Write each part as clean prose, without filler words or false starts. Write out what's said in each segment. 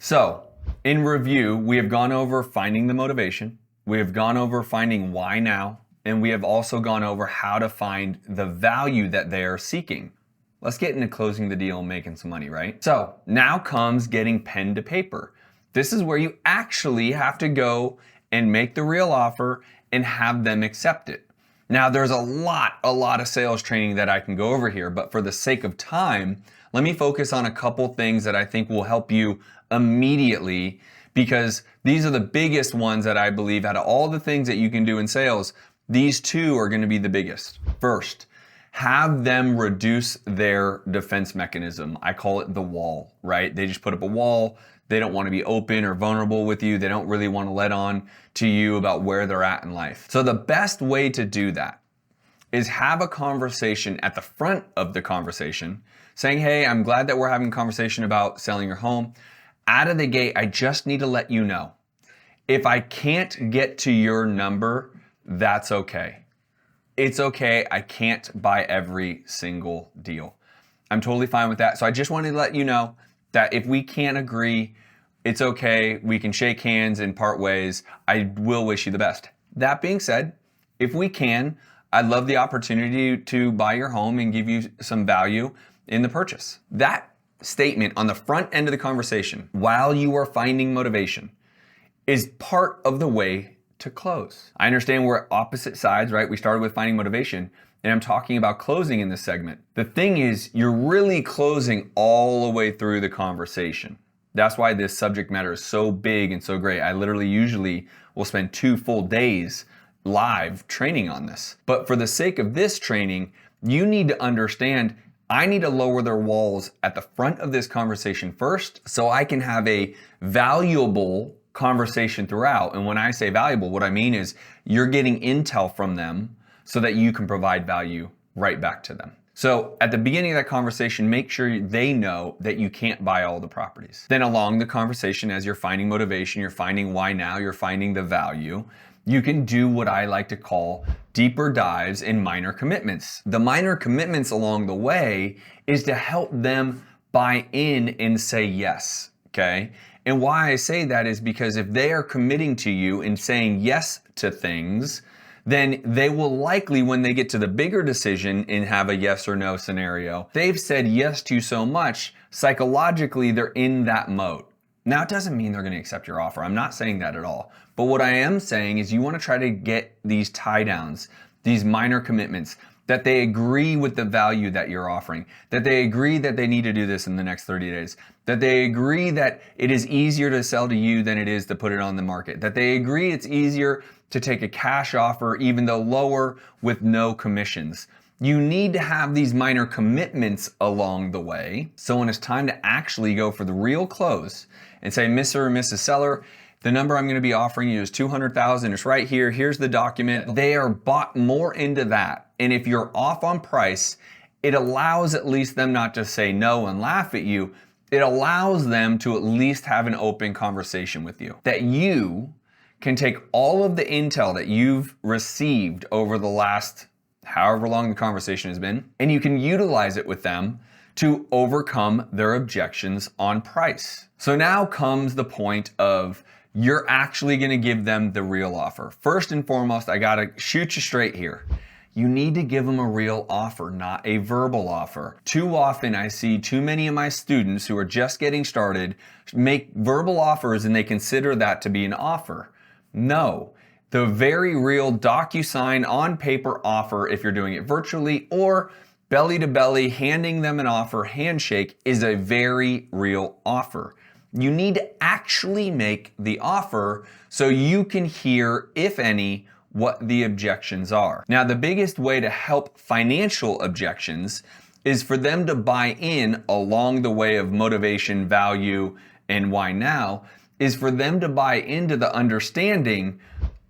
So, in review, we have gone over finding the motivation, we have gone over finding why now, and we have also gone over how to find the value that they are seeking. Let's get into closing the deal and making some money, right? So, now comes getting pen to paper. This is where you actually have to go and make the real offer and have them accept it. Now, there's a lot of sales training that I can go over here, but for the sake of time, let me focus on a couple things that I think will help you immediately, because these are the biggest ones that I believe out of all the things that you can do in sales, these two are going to be the biggest. First, have them reduce their defense mechanism. I call it the wall, right? They just put up a wall. They don't want to be open or vulnerable with you. They don't really want to let on to you about where they're at in life. So the best way to do that is have a conversation at the front of the conversation saying, hey, I'm glad that we're having a conversation about selling your home. Out of the gate, I just need to let you know, if I can't get to your number, that's okay. It's okay. I can't buy every single deal. I'm totally fine with that. So I just wanted to let you know that if we can't agree, it's okay. We can shake hands and part ways. I will wish you the best. That being said, if we can, I'd love the opportunity to buy your home and give you some value in the purchase. That statement on the front end of the conversation, while you are finding motivation, is part of the way to close. I understand we're at opposite sides, right? We started with finding motivation, and I'm talking about closing in this segment. The thing is, you're really closing all the way through the conversation. That's why this subject matter is so big and so great. I literally usually will spend 2 full days live training on this. But for the sake of this training, you need to understand I need to lower their walls at the front of this conversation first so I can have a valuable conversation throughout. And when I say valuable, what I mean is you're getting intel from them so that you can provide value right back to them. So at the beginning of that conversation, make sure they know that you can't buy all the properties. Then along the conversation, as you're finding motivation, you're finding why now, you're finding the value, you can do what I like to call deeper dives in minor commitments. The minor commitments along the way is to help them buy in and say yes, okay? And why I say that is because if they are committing to you and saying yes to things, then they will likely, when they get to the bigger decision and have a yes or no scenario, they've said yes to you so much, psychologically they're in that mode. Now, it doesn't mean they're going to accept your offer. I'm not saying that at all. But what I am saying is you want to try to get these tie downs, these minor commitments, that they agree with the value that you're offering, that they agree that they need to do this in the next 30 days, that they agree that it is easier to sell to you than it is to put it on the market, that they agree it's easier to take a cash offer, even though lower, with no commissions. You need to have these minor commitments along the way. So when it's time to actually go for the real close and say, Mr. or Mrs. Seller, the number I'm going to be offering you is $200,000. It's right here. Here's the document. They are bought more into that. And if you're off on price, it allows at least them not to say no and laugh at you. It allows them to at least have an open conversation with you. That you can take all of the intel that you've received over the last however long the conversation has been, and you can utilize it with them to overcome their objections on price. So now comes the point of you're actually going to give them the real offer. First and foremost, I got to shoot you straight here. You need to give them a real offer, not a verbal offer. Too often I see too many of my students who are just getting started make verbal offers and they consider that to be an offer. No, the very real DocuSign on paper offer, if you're doing it virtually or belly to belly, handing them an offer, handshake, is a very real offer. You need to actually make the offer so you can hear, if any, what the objections are. Now, the biggest way to help financial objections is for them to buy in along the way of motivation, value, and why now, is for them to buy into the understanding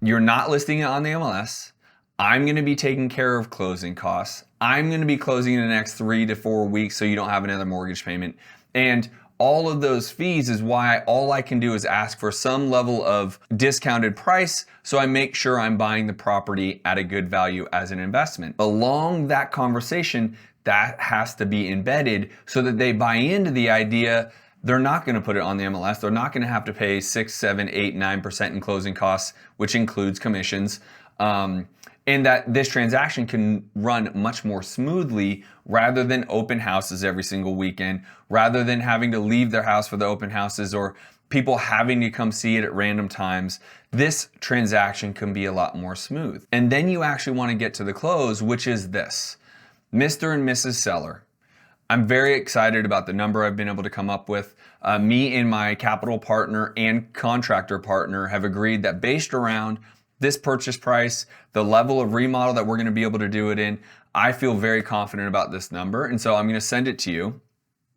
you're not listing it on the MLS. I'm going to be taking care of closing costs. I'm going to be closing in the next 3 to 4 weeks so you don't have another mortgage payment. And all of those fees is why all I can do is ask for some level of discounted price so I make sure I'm buying the property at a good value as an investment. Along that conversation, that has to be embedded so that they buy into the idea they're not going to put it on the MLS. They're not going to have to pay 6, 7, 8, 9% in closing costs, which includes commissions. And that this transaction can run much more smoothly rather than open houses every single weekend, rather than having to leave their house for the open houses or people having to come see it at random times. This transaction can be a lot more smooth. And then you actually want to get to the close, which is this. Mr. and Mrs. Seller, I'm very excited about the number I've been able to come up with. Me and my capital partner and contractor partner have agreed that based around this purchase price, the level of remodel that we're going to be able to do it in, I feel very confident about this number. And so I'm going to send it to you.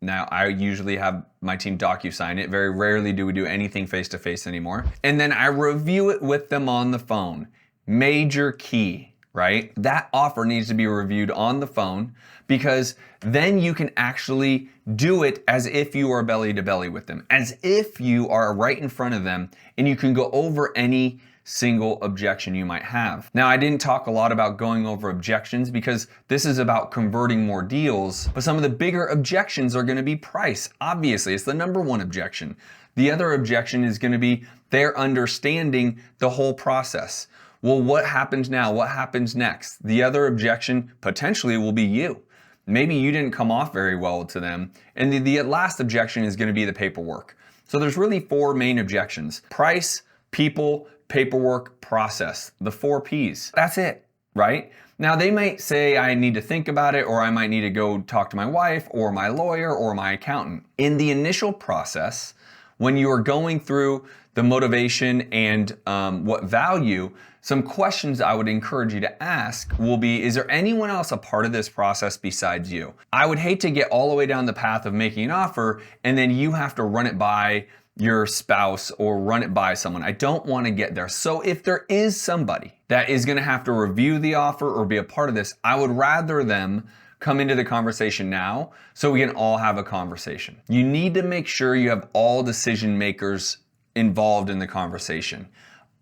Now, I usually have my team DocuSign it. Very rarely do we do anything face-to-face anymore. And then I review it with them on the phone. Major key, right? That offer needs to be reviewed on the phone, because then you can actually do it as if you are belly to belly with them, as if you are right in front of them, and you can go over any single objection you might have. Now, I didn't talk a lot about going over objections because this is about converting more deals, but some of the bigger objections are going to be price. Obviously, it's the number one objection. The other objection is going to be their understanding the whole process. Well, what happens now? What happens next? The other objection potentially will be you. Maybe you didn't come off very well to them. And the last objection is going to be the paperwork. So there's really 4 main objections: price, people, paperwork, process, the 4 P's. That's it, right? Now, they might say I need to think about it, or I might need to go talk to my wife or my lawyer or my accountant. In the initial process, when you are going through the motivation and what value, some questions I would encourage you to ask will be, is there anyone else a part of this process besides you? I would hate to get all the way down the path of making an offer and then you have to run it by your spouse or run it by someone. I don't want to get there. So if there is somebody that is going to have to review the offer or be a part of this, I would rather them come into the conversation now so we can all have a conversation. You need to make sure you have all decision makers involved in the conversation.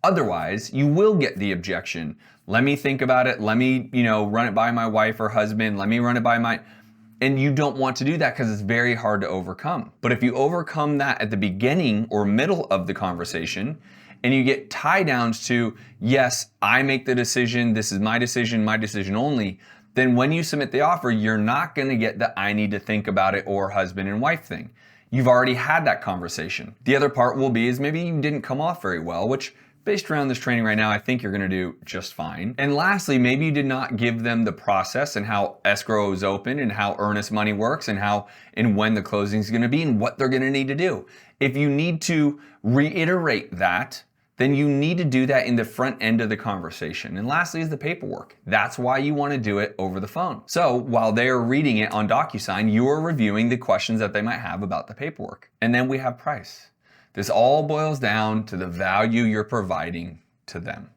Otherwise, you will get the objection. Let me think about it. Let me, run it by my wife or husband. Let me run it by my... And you don't want to do that because it's very hard to overcome. But if you overcome that at the beginning or middle of the conversation, and you get tie downs to, yes, I make the decision, this is my decision only, then when you submit the offer, you're not going to get the I need to think about it or husband and wife thing. You've already had that conversation. The other part will be is maybe you didn't come off very well, which based around this training right now, I think you're going to do just fine. And lastly, maybe you did not give them the process and how escrow is open and how earnest money works and how and when the closing is going to be and what they're going to need to do. If you need to reiterate that, then you need to do that in the front end of the conversation. And lastly is the paperwork. That's why you want to do it over the phone. So while they are reading it on DocuSign, you are reviewing the questions that they might have about the paperwork. And then we have price. This all boils down to the value you're providing to them.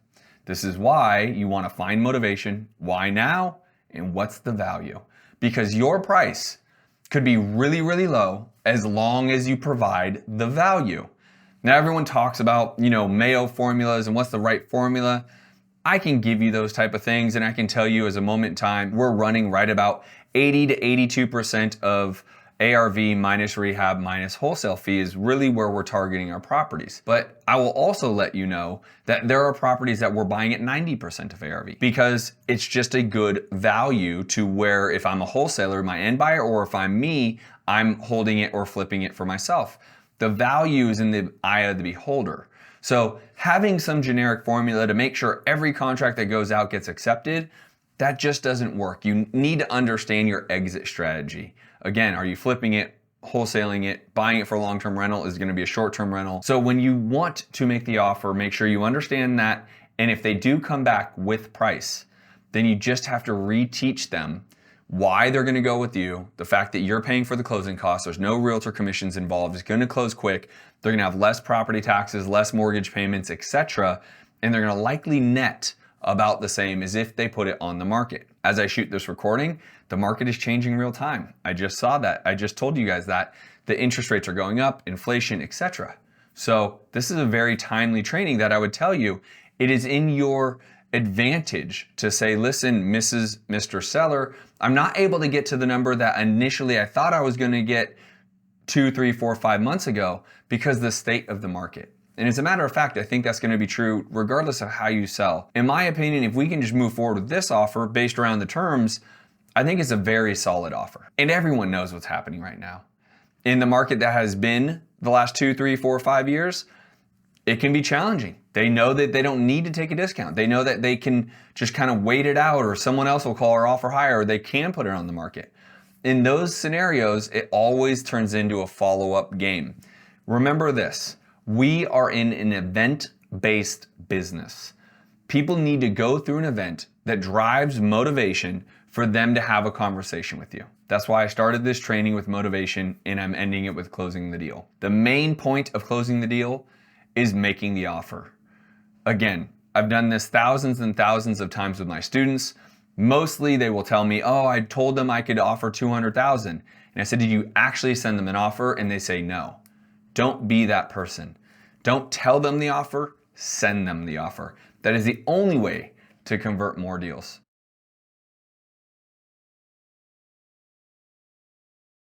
This is why you want to find motivation, why now, and what's the value. Because your price could be really, really low as long as you provide the value. Now, everyone talks about, Mayo formulas and what's the right formula. I can give you those type of things, and I can tell you as a moment in time, we're running right about 80 to 82% of ARV minus rehab minus wholesale fee is really where we're targeting our properties. But I will also let you know that there are properties that we're buying at 90% of ARV because it's just a good value to where if I'm a wholesaler, my end buyer, or if I'm me, I'm holding it or flipping it for myself. The value is in the eye of the beholder. So having some generic formula to make sure every contract that goes out gets accepted, that just doesn't work. You need to understand your exit strategy. Again, are you flipping it, wholesaling it, buying it for long-term rental is going to be a short-term rental. So when you want to make the offer, make sure you understand that. And if they do come back with price, then you just have to reteach them why they're going to go with you, the fact that you're paying for the closing costs, there's no realtor commissions involved, it's going to close quick, they're going to have less property taxes, less mortgage payments, etc. And they're going to likely net about the same as if they put it on the market. As I shoot this recording, the market is changing real time. I just saw that. I just told you guys that. The interest rates are going up, inflation, etc. So this is a very timely training that I would tell you, it is in your advantage to say, listen, Mr. Seller, I'm not able to get to the number that initially I thought I was going to get 2, 3, 4, 5 months ago because of the state of the market. And as a matter of fact, I think that's going to be true regardless of how you sell. In my opinion, if we can just move forward with this offer based around the terms, I think it's a very solid offer. And everyone knows what's happening right now. In the market that has been the last 2, 3, 4, 5 years, it can be challenging. They know that they don't need to take a discount. They know that they can just kind of wait it out, or someone else will call our offer higher, or they can put it on the market. In those scenarios, it always turns into a follow-up game. Remember this, we are in an event-based business. People need to go through an event that drives motivation for them to have a conversation with you. That's why I started this training with motivation, and I'm ending it with closing the deal. The main point of closing the deal is making the offer. Again, I've done this thousands and thousands of times with my students. Mostly they will tell me, oh, I told them I could offer $200,000. And I said, did you actually send them an offer? And they say no. Don't be that person. Don't tell them the offer, send them the offer. That is the only way to convert more deals.